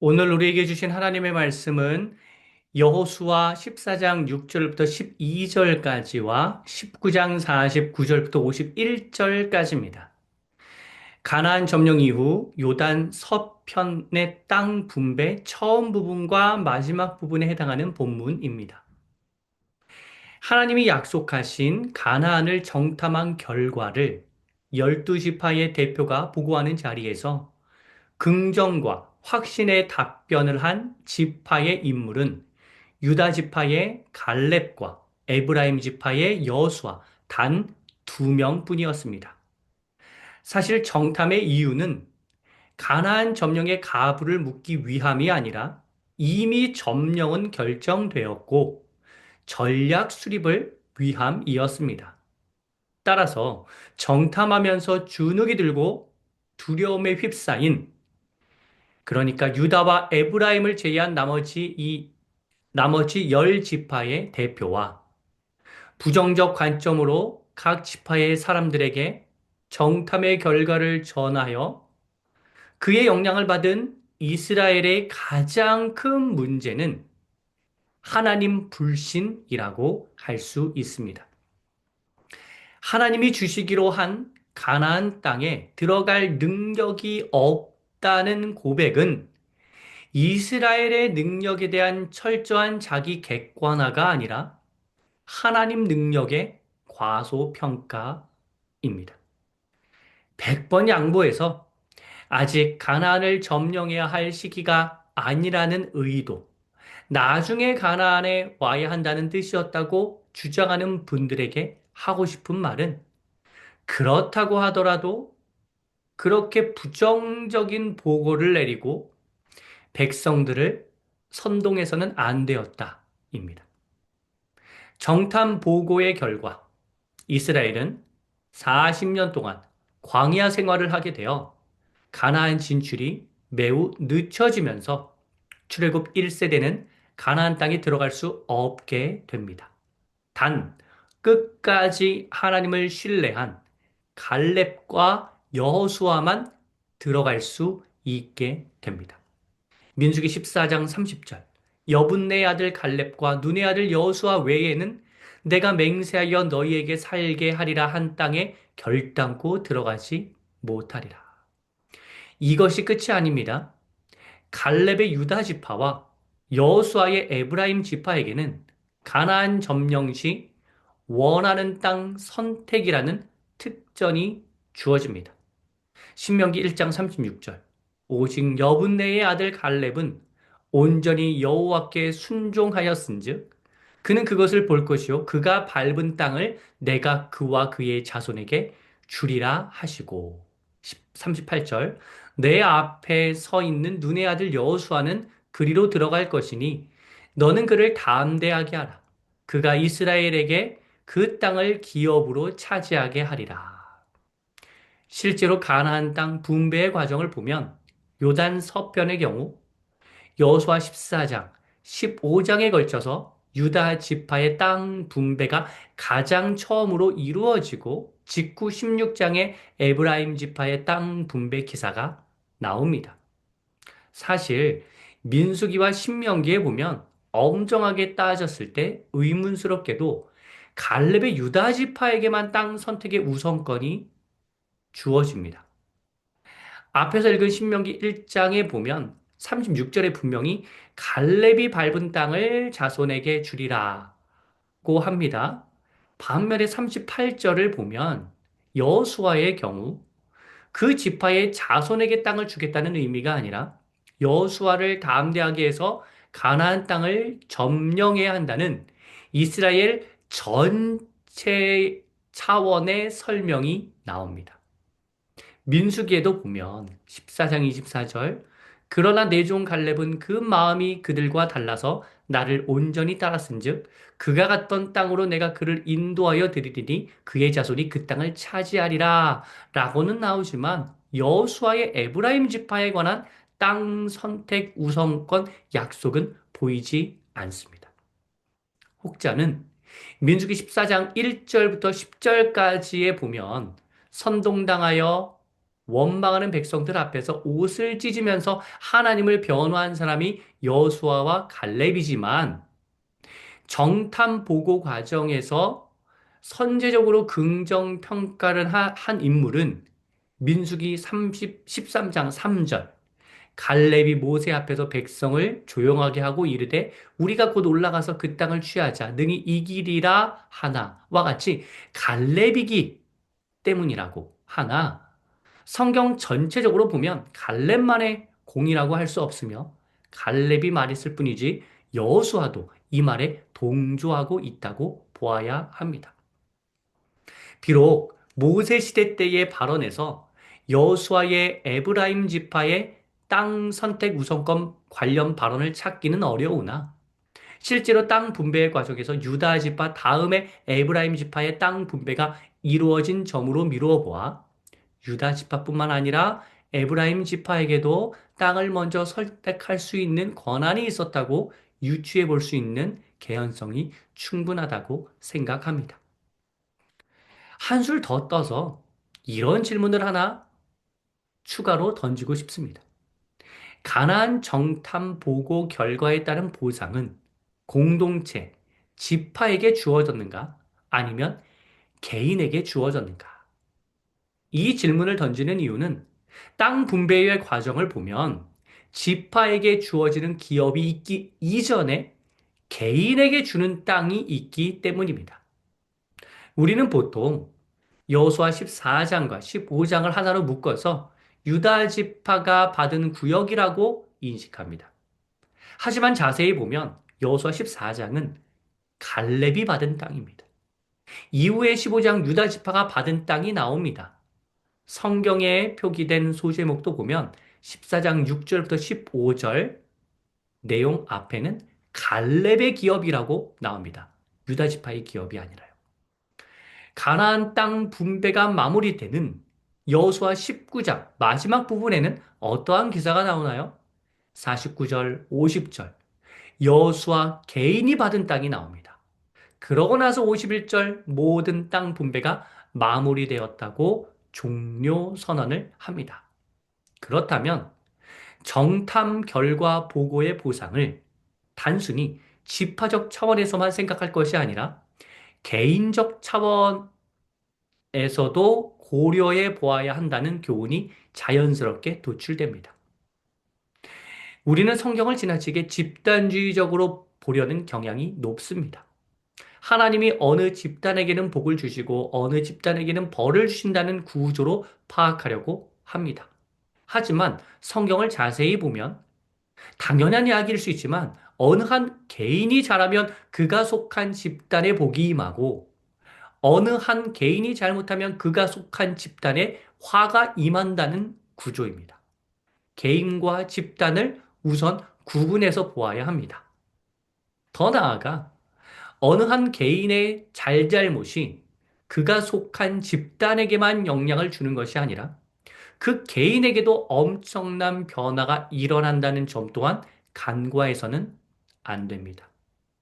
오늘 우리에게 주신 하나님의 말씀은 여호수아 14장 6절부터 12절까지와 19장 49절부터 51절까지입니다. 가나안 점령 이후 요단 서편의 땅 분배 처음 부분과 마지막 부분에 해당하는 본문입니다. 하나님이 약속하신 가나안을 정탐한 결과를 12지파의 대표가 보고하는 자리에서 긍정과 확신의 답변을 한 지파의 인물은 유다 지파의 갈렙과 에브라임 지파의 여호수아 단 두 명뿐이었습니다. 사실 정탐의 이유는 가나안 점령의 가부를 묻기 위함이 아니라 이미 점령은 결정되었고 전략 수립을 위함이었습니다. 따라서 정탐하면서 주눅이 들고 두려움에 휩싸인, 그러니까 유다와 에브라임을 제외한 나머지 열 지파의 대표와 부정적 관점으로 각 지파의 사람들에게 정탐의 결과를 전하여 그의 영향을 받은 이스라엘의 가장 큰 문제는 하나님 불신이라고 할 수 있습니다. 하나님이 주시기로 한 가나안 땅에 들어갈 능력이 없다는 고백은 이스라엘의 능력에 대한 철저한 자기 객관화가 아니라 하나님 능력의 과소평가입니다. 100번 양보해서 아직 가나안을 점령해야 할 시기가 아니라는 의도, 나중에 가나안에 와야 한다는 뜻이었다고 주장하는 분들에게 하고 싶은 말은, 그렇다고 하더라도 그렇게 부정적인 보고를 내리고 백성들을 선동해서는 안 되었다입니다. 정탐 보고의 결과 이스라엘은 40년 동안 광야 생활을 하게 되어 가나안 진출이 매우 늦춰지면서 출애굽 1세대는 가나안 땅에 들어갈 수 없게 됩니다. 단 끝까지 하나님을 신뢰한 갈렙과 여호수아만 들어갈 수 있게 됩니다. 민수기 14장 30절. 여분네 아들 갈렙과 눈의 아들 여호수아 외에는 내가 맹세하여 너희에게 살게 하리라 한 땅에 결단코 들어가지 못하리라. 이것이 끝이 아닙니다. 갈렙의 유다 지파와 여호수아의 에브라임 지파에게는 가나안 점령 시 원하는 땅 선택이라는 특전이 주어집니다. 신명기 1장 36절. 오직 여분네의 아들 갈렙은 온전히 여호와께 순종하였은즉 그는 그것을 볼 것이요 그가 밟은 땅을 내가 그와 그의 자손에게 주리라 하시고. 38절. 내 앞에 서 있는 눈의 아들 여호수아는 그리로 들어갈 것이니 너는 그를 담대하게 하라. 그가 이스라엘에게 그 땅을 기업으로 차지하게 하리라. 실제로 가나안 땅 분배의 과정을 보면 요단 서편의 경우 여호수아 14장, 15장에 걸쳐서 유다 지파의 땅 분배가 가장 처음으로 이루어지고 직후 16장에 에브라임 지파의 땅 분배 기사가 나옵니다. 사실 민수기와 신명기에 보면 엄정하게 따졌을 때 의문스럽게도 갈렙의 유다 지파에게만 땅 선택의 우선권이 주어집니다. 앞에서 읽은 신명기 1장에 보면 36절에 분명히 갈렙이 밟은 땅을 자손에게 주리라고 합니다. 반면에 38절을 보면 여호수아의 경우 그 지파의 자손에게 땅을 주겠다는 의미가 아니라 여호수아를 담대하게 해서 가나안 땅을 점령해야 한다는 이스라엘 전체 차원의 설명이 나옵니다. 민수기에도 보면 14장 24절. 그러나 내 종 갈렙은 그 마음이 그들과 달라서 나를 온전히 따랐은즉 그가 갔던 땅으로 내가 그를 인도하여 드리리니 그의 자손이 그 땅을 차지하리라 라고는 나오지만 여호수아의 에브라임 지파에 관한 땅 선택 우선권 약속은 보이지 않습니다. 혹자는 민수기 14장 1절부터 10절까지에 보면 선동당하여 원망하는 백성들 앞에서 옷을 찢으면서 하나님을 변호한 사람이 여수아와 갈렙이지만 정탐 보고 과정에서 선제적으로 긍정 평가를 한 인물은 민수기 13장 3절 갈렙이 모세 앞에서 백성을 조용하게 하고 이르되 우리가 곧 올라가서 그 땅을 취하자 능히 이기리라 하나와 같이 갈렙이기 때문이라고 하나 성경 전체적으로 보면 갈렙만의 공이라고 할 수 없으며 갈렙이 말했을 뿐이지 여호수아도 이 말에 동조하고 있다고 보아야 합니다. 비록 모세 시대 때의 발언에서 여호수아의 에브라임 지파의 땅 선택 우선권 관련 발언을 찾기는 어려우나 실제로 땅 분배 과정에서 유다 지파 다음에 에브라임 지파의 땅 분배가 이루어진 점으로 미루어 보아 유다 지파뿐만 아니라 에브라임 지파에게도 땅을 먼저 선택할 수 있는 권한이 있었다고 유추해 볼 수 있는 개연성이 충분하다고 생각합니다. 한술 더 떠서 이런 질문을 하나 추가로 던지고 싶습니다. 가나안 정탐 보고 결과에 따른 보상은 공동체, 지파에게 주어졌는가? 아니면 개인에게 주어졌는가? 이 질문을 던지는 이유는 땅 분배의 과정을 보면 지파에게 주어지는 기업이 있기 이전에 개인에게 주는 땅이 있기 때문입니다. 우리는 보통 여호수아 14장과 15장을 하나로 묶어서 유다 지파가 받은 구역이라고 인식합니다. 하지만 자세히 보면 여호수아 14장은 갈렙이 받은 땅입니다. 이후에 15장 유다 지파가 받은 땅이 나옵니다. 성경에 표기된 소제목도 보면 14장 6절부터 15절 내용 앞에는 갈렙의 기업이라고 나옵니다. 유다 지파의 기업이 아니라요. 가나안 땅 분배가 마무리되는 여호수아 19장 마지막 부분에는 어떠한 기사가 나오나요? 49절, 50절 여호수아 개인이 받은 땅이 나옵니다. 그러고 나서 51절 모든 땅 분배가 마무리되었다고 종료 선언을 합니다. 그렇다면 정탐 결과 보고의 보상을 단순히 지파적 차원에서만 생각할 것이 아니라 개인적 차원에서도 고려해 보아야 한다는 교훈이 자연스럽게 도출됩니다. 우리는 성경을 지나치게 집단주의적으로 보려는 경향이 높습니다. 하나님이 어느 집단에게는 복을 주시고 어느 집단에게는 벌을 주신다는 구조로 파악하려고 합니다. 하지만 성경을 자세히 보면 당연한 이야기일 수 있지만 어느 한 개인이 잘하면 그가 속한 집단의 복이 임하고 어느 한 개인이 잘못하면 그가 속한 집단에 화가 임한다는 구조입니다. 개인과 집단을 우선 구분해서 보아야 합니다. 더 나아가 어느 한 개인의 잘잘못이 그가 속한 집단에게만 영향을 주는 것이 아니라 그 개인에게도 엄청난 변화가 일어난다는 점 또한 간과해서는 안 됩니다.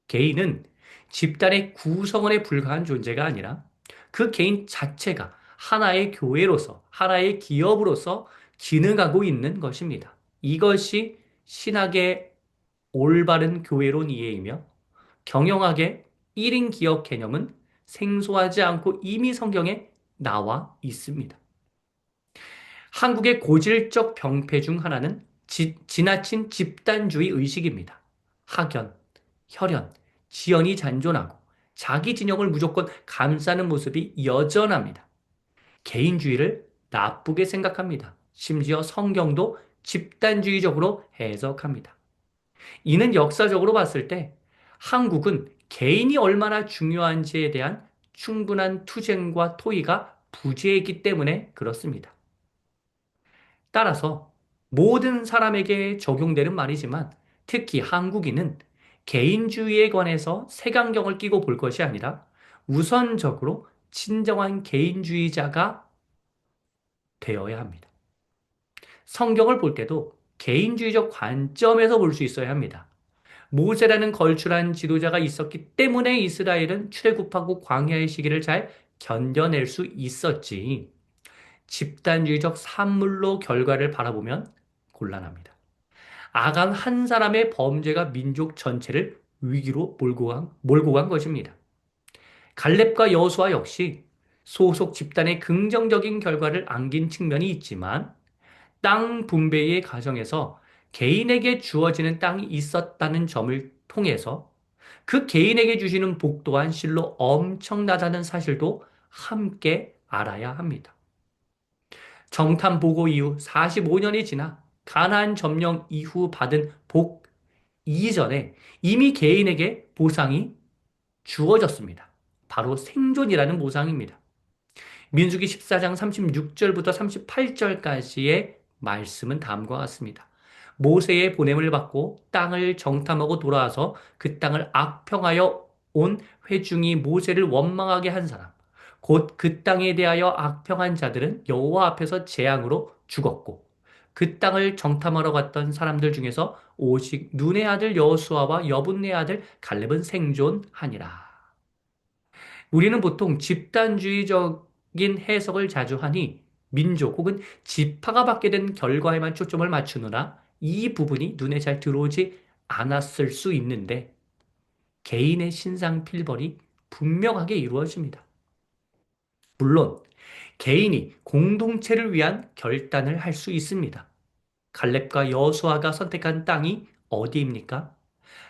개인은 집단의 구성원에 불과한 존재가 아니라 그 개인 자체가 하나의 교회로서, 하나의 기업으로서 기능하고 있는 것입니다. 이것이 신학의 올바른 교회론 이해이며 경영학의 1인 기업 개념은 생소하지 않고 이미 성경에 나와 있습니다. 한국의 고질적 병폐 중 하나는 지나친 집단주의 의식입니다. 학연, 혈연, 지연이 잔존하고 자기 진영을 무조건 감싸는 모습이 여전합니다. 개인주의를 나쁘게 생각합니다. 심지어 성경도 집단주의적으로 해석합니다. 이는 역사적으로 봤을 때 한국은 개인이 얼마나 중요한지에 대한 충분한 투쟁과 토의가 부재했기 때문에 그렇습니다. 따라서 모든 사람에게 적용되는 말이지만 특히 한국인은 개인주의에 관해서 색안경을 끼고 볼 것이 아니라 우선적으로 진정한 개인주의자가 되어야 합니다. 성경을 볼 때도 개인주의적 관점에서 볼 수 있어야 합니다. 모세라는 걸출한 지도자가 있었기 때문에 이스라엘은 출애굽하고 광야의 시기를 잘 견뎌낼 수 있었지. 집단주의적 산물로 결과를 바라보면 곤란합니다. 아간 한 사람의 범죄가 민족 전체를 위기로 몰고 간 것입니다. 갈렙과 여호수아 역시 소속 집단의 긍정적인 결과를 안긴 측면이 있지만 땅 분배의 과정에서 개인에게 주어지는 땅이 있었다는 점을 통해서 그 개인에게 주시는 복 또한 실로 엄청나다는 사실도 함께 알아야 합니다. 정탐 보고 이후 45년이 지나 가나안 점령 이후 받은 복 이전에 이미 개인에게 보상이 주어졌습니다. 바로 생존이라는 보상입니다. 민수기 14장 36절부터 38절까지의 말씀은 다음과 같습니다. 모세의 보냄을 받고 땅을 정탐하고 돌아와서 그 땅을 악평하여 온 회중이 모세를 원망하게 한 사람, 곧 그 땅에 대하여 악평한 자들은 여호와 앞에서 재앙으로 죽었고, 그 땅을 정탐하러 갔던 사람들 중에서 오직 눈의 아들 여호수아와 여분의 아들 갈렙은 생존하니라. 우리는 보통 집단주의적인 해석을 자주 하니 민족 혹은 지파가 받게 된 결과에만 초점을 맞추느라 이 부분이 눈에 잘 들어오지 않았을 수 있는데 개인의 신상 필벌이 분명하게 이루어집니다. 물론 개인이 공동체를 위한 결단을 할 수 있습니다. 갈렙과 여호수아가 선택한 땅이 어디입니까?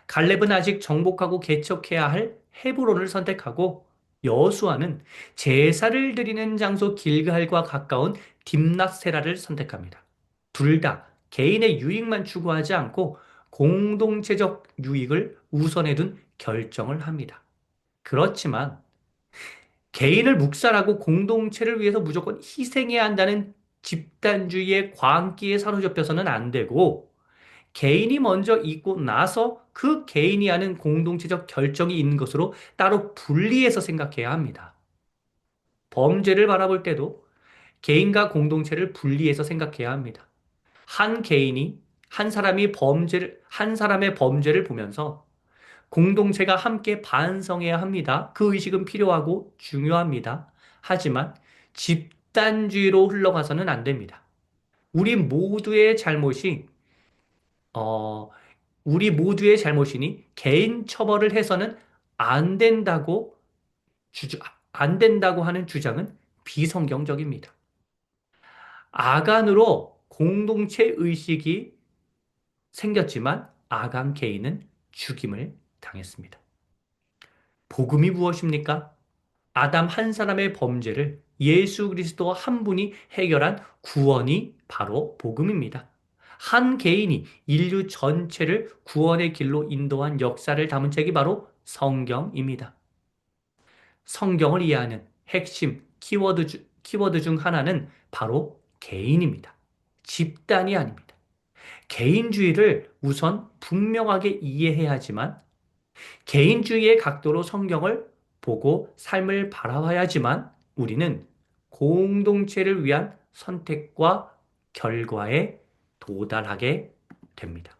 갈렙은 아직 정복하고 개척해야 할 헤브론을 선택하고 여호수아는 제사를 드리는 장소 길갈과 가까운 딥낫세라를 선택합니다. 둘 다 개인의 유익만 추구하지 않고 공동체적 유익을 우선해 둔 결정을 합니다. 그렇지만 개인을 묵살하고 공동체를 위해서 무조건 희생해야 한다는 집단주의의 광기에 사로잡혀서는 안 되고 개인이 먼저 있고 나서 그 개인이 하는 공동체적 결정이 있는 것으로 따로 분리해서 생각해야 합니다. 범죄를 바라볼 때도 개인과 공동체를 분리해서 생각해야 합니다. 한 개인이 한 사람의 범죄를 보면서 공동체가 함께 반성해야 합니다. 그 의식은 필요하고 중요합니다. 하지만 집단주의로 흘러가서는 안 됩니다. 우리 모두의 잘못이 어, 우리 모두의 잘못이니 개인 처벌을 해서는 안 된다고 안 된다고 하는 주장은 비성경적입니다. 아간으로 공동체 의식이 생겼지만 아간 개인은 죽임을 당했습니다. 복음이 무엇입니까? 아담 한 사람의 범죄를 예수 그리스도 한 분이 해결한 구원이 바로 복음입니다. 한 개인이 인류 전체를 구원의 길로 인도한 역사를 담은 책이 바로 성경입니다. 성경을 이해하는 핵심 키워드 중 하나는 바로 개인입니다. 집단이 아닙니다. 개인주의를 우선 분명하게 이해해야지만 개인주의의 각도로 성경을 보고 삶을 바라봐야지만 우리는 공동체를 위한 선택과 결과에 도달하게 됩니다.